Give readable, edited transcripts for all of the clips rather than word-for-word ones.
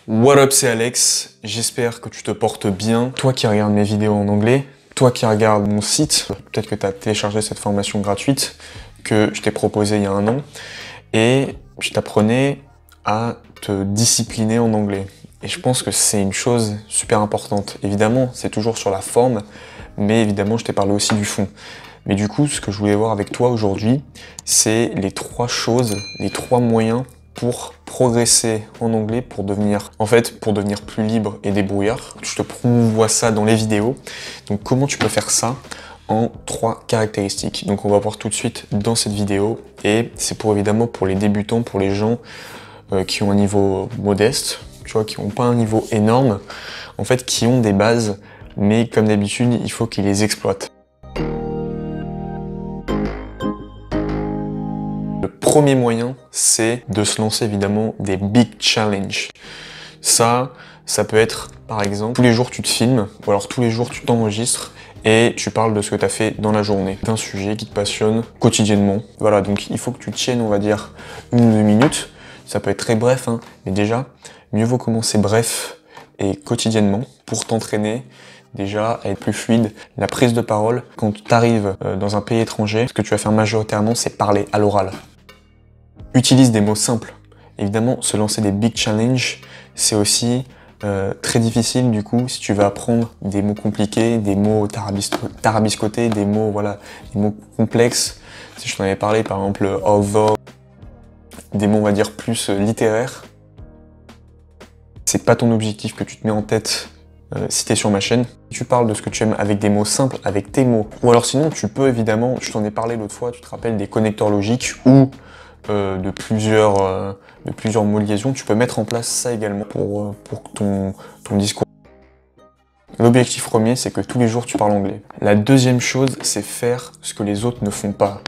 What up, c'est Alex, j'espère que tu te portes bien. Toi qui regardes mes vidéos en anglais, toi qui regardes mon site, peut-être que tu as téléchargé cette formation gratuite que je t'ai proposée il y a un an et je t'apprenais à te discipliner en anglais. Et je pense que c'est une chose super importante. Évidemment, c'est toujours sur la forme, mais évidemment, je t'ai parlé aussi du fond. Mais du coup, ce que je voulais voir avec toi aujourd'hui, c'est les trois choses, les trois moyens pour progresser en anglais, pour devenir plus libre et débrouillard. Je te promouvois ça dans les vidéos. Donc comment tu peux faire ça en trois caractéristiques. Donc on va voir tout de suite dans cette vidéo et c'est évidemment pour les débutants, pour les gens qui ont un niveau modeste, tu vois, qui n'ont pas un niveau énorme, en fait qui ont des bases, mais comme d'habitude, il faut qu'ils les exploitent. Le premier moyen, c'est de se lancer évidemment des big challenges. Ça peut être par exemple, tous les jours tu te filmes, ou alors tous les jours tu t'enregistres et tu parles de ce que tu as fait dans la journée, d'un sujet qui te passionne quotidiennement. Voilà, donc il faut que tu tiennes, on va dire, 1 ou 2 minutes. Ça peut être très bref, hein, mais déjà, mieux vaut commencer bref et quotidiennement pour t'entraîner déjà à être plus fluide. La prise de parole, quand tu arrives dans un pays étranger, ce que tu vas faire majoritairement, c'est parler à l'oral. Utilise des mots simples. Évidemment, se lancer des big challenges, c'est aussi très difficile du coup si tu veux apprendre des mots compliqués, des mots tarabiscotés, des mots, voilà, des mots complexes. Si je t'en avais parlé, par exemple, although, des mots, on va dire, plus littéraires. C'est pas ton objectif que tu te mets en tête si tu es sur ma chaîne. Tu parles de ce que tu aimes avec des mots simples, avec tes mots. Ou alors sinon, tu peux évidemment, je t'en ai parlé l'autre fois, tu te rappelles des connecteurs logiques ou de plusieurs mots de liaison, tu peux mettre en place ça également pour ton discours. L'objectif premier, c'est que tous les jours tu parles anglais. La deuxième chose, c'est faire ce que les autres ne font pas.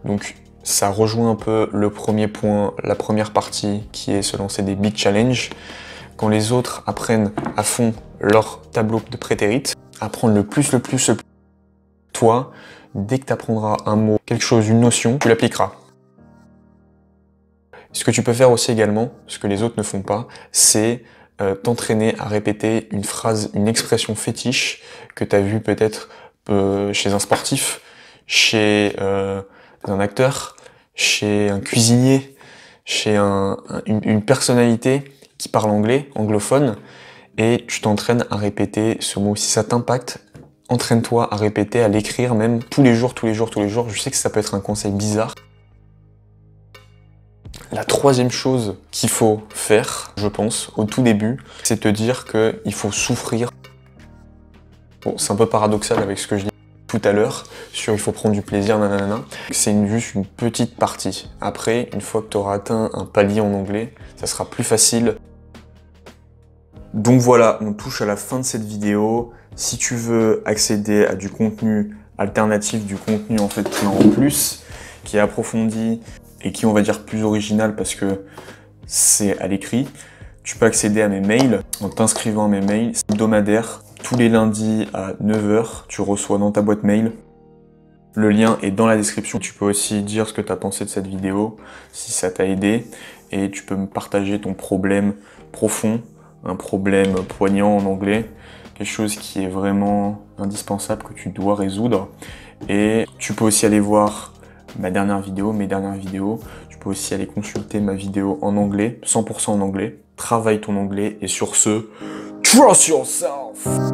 Donc ça rejoint un peu le premier point, la première partie qui est se lancer des big challenges. Quand les autres apprennent à fond leur tableau de prétérite, apprendre le plus, toi, dès que tu apprendras un mot, quelque chose, une notion, tu l'appliqueras. Ce que tu peux faire aussi également, ce que les autres ne font pas, c'est t'entraîner à répéter une phrase, une expression fétiche que tu as vue peut-être chez un sportif, chez un acteur, chez un cuisinier, chez une personnalité qui parle anglais, anglophone, et tu t'entraînes à répéter ce mot. Si ça t'impacte, entraîne-toi à répéter, à l'écrire même tous les jours. Je sais que ça peut être un conseil bizarre. La troisième chose qu'il faut faire, je pense, au tout début, c'est te dire qu'il faut souffrir. Bon, c'est un peu paradoxal avec ce que je dis tout à l'heure, sur il faut prendre du plaisir, nanana. C'est juste une petite partie. Après, une fois que tu auras atteint un palier en anglais, ça sera plus facile. Donc voilà, on touche à la fin de cette vidéo. Si tu veux accéder à du contenu alternatif, du contenu en fait qui est en plus, qui est approfondi, et qui on va dire plus original parce que c'est à l'écrit, tu peux accéder à mes mails en t'inscrivant à mes mails hebdomadaires. Tous les lundis à 9 h, tu reçois dans ta boîte mail. Le lien est dans la description. Tu peux aussi dire ce que tu as pensé de cette vidéo, si ça t'a aidé, et tu peux me partager ton problème profond, un problème poignant en anglais, quelque chose qui est vraiment indispensable que tu dois résoudre. Et tu peux aussi aller voir mes dernières vidéos, tu peux aussi aller consulter ma vidéo en anglais, 100% en anglais, travaille ton anglais et sur ce, trust yourself!